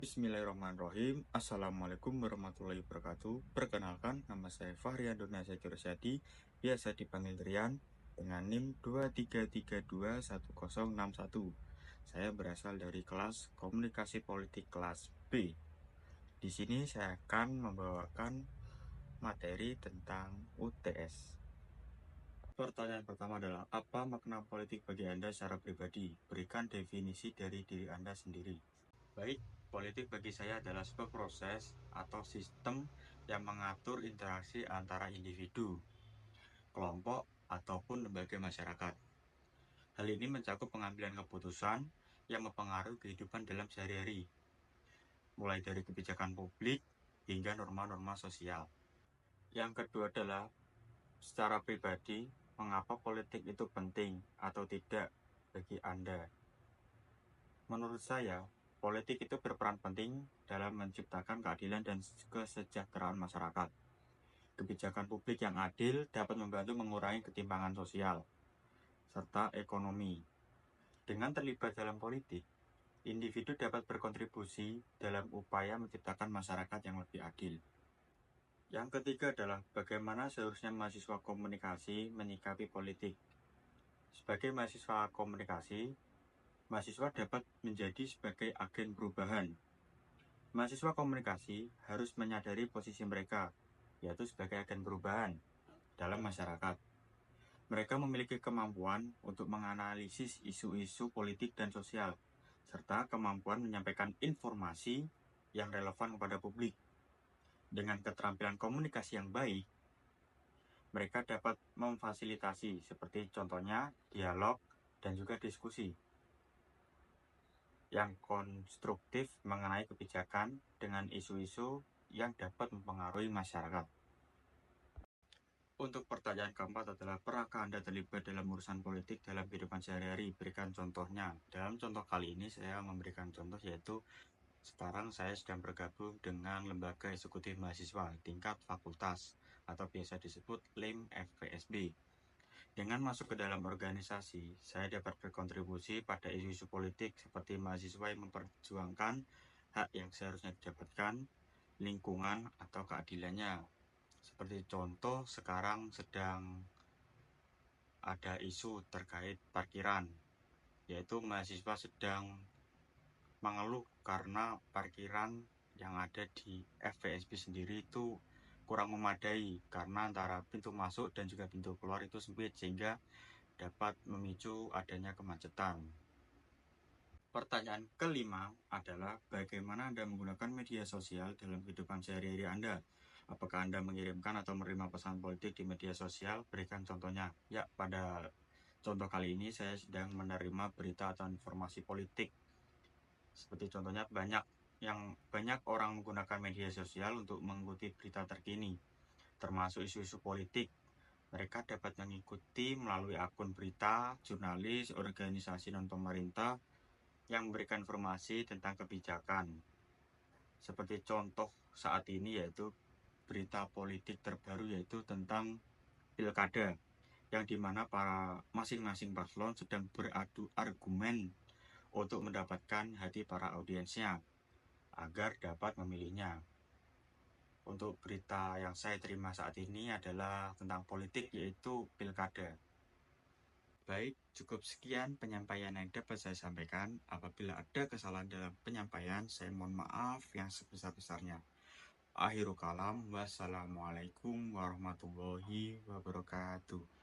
Bismillahirrahmanirrahim. Assalamualaikum warahmatullahi wabarakatuh. Perkenalkan, nama saya Fahrian Donasya Syadi, biasa dipanggil Rian, dengan NIM 23321061. Saya berasal dari kelas Komunikasi Politik kelas B. Di sini saya akan membawakan materi tentang UTS. Pertanyaan pertama adalah, apa makna politik bagi Anda secara pribadi? Berikan definisi dari diri Anda sendiri. Baik, politik bagi saya adalah sebuah proses atau sistem yang mengatur interaksi antara individu, kelompok, ataupun lembaga masyarakat. Hal ini mencakup pengambilan keputusan yang mempengaruhi kehidupan dalam sehari-hari, mulai dari kebijakan publik hingga norma-norma sosial. Yang kedua adalah, secara pribadi, mengapa politik itu penting atau tidak bagi Anda? Menurut saya, politik itu berperan penting dalam menciptakan keadilan dan kesejahteraan masyarakat. Kebijakan publik yang adil dapat membantu mengurangi ketimpangan sosial serta ekonomi. Dengan terlibat dalam politik, individu dapat berkontribusi dalam upaya menciptakan masyarakat yang lebih adil. Yang ketiga adalah bagaimana seharusnya mahasiswa komunikasi menyikapi politik. Sebagai mahasiswa komunikasi, mahasiswa dapat menjadi sebagai agen perubahan. Mahasiswa komunikasi harus menyadari posisi mereka, yaitu sebagai agen perubahan dalam masyarakat. Mereka memiliki kemampuan untuk menganalisis isu-isu politik dan sosial, serta kemampuan menyampaikan informasi yang relevan kepada publik. Dengan keterampilan komunikasi yang baik, mereka dapat memfasilitasi, seperti contohnya dialog dan juga diskusi yang konstruktif mengenai kebijakan dengan isu-isu yang dapat mempengaruhi masyarakat. Untuk pertanyaan keempat adalah, pernahkah Anda terlibat dalam urusan politik dalam kehidupan sehari-hari? Berikan contohnya. Dalam contoh kali ini saya memberikan contoh, yaitu sekarang saya sedang bergabung dengan lembaga eksekutif mahasiswa tingkat fakultas atau biasa disebut LEM FPSB. Dengan masuk ke dalam organisasi, saya dapat berkontribusi pada isu-isu politik seperti mahasiswa yang memperjuangkan hak yang seharusnya didapatkan, lingkungan, atau keadilannya. Seperti contoh, sekarang sedang ada isu terkait parkiran, yaitu mahasiswa sedang mengeluh karena parkiran yang ada di FPSB sendiri itu kurang memadai, karena antara pintu masuk dan juga pintu keluar itu sempit, sehingga dapat memicu adanya kemacetan. Pertanyaan kelima adalah, bagaimana Anda menggunakan media sosial dalam kehidupan sehari-hari Anda? Apakah Anda mengirimkan atau menerima pesan politik di media sosial? Berikan contohnya. Ya, pada contoh kali ini saya sedang menerima berita atau informasi politik. Seperti contohnya, banyak orang menggunakan media sosial untuk mengikuti berita terkini, termasuk isu-isu politik. Mereka dapat mengikuti melalui akun berita, jurnalis, organisasi non-pemerintah yang memberikan informasi tentang kebijakan. Seperti contoh saat ini, yaitu berita politik terbaru, yaitu tentang pilkada, yang dimana para masing-masing paslon sedang beradu argumen untuk mendapatkan hati para audiensnya agar dapat memilihnya. Untuk berita yang saya terima saat ini adalah tentang politik, yaitu pilkada. Baik, cukup sekian penyampaian yang dapat saya sampaikan. Apabila ada kesalahan dalam penyampaian, saya mohon maaf yang sebesar-besarnya. Akhirul kalam, wassalamualaikum warahmatullahi wabarakatuh.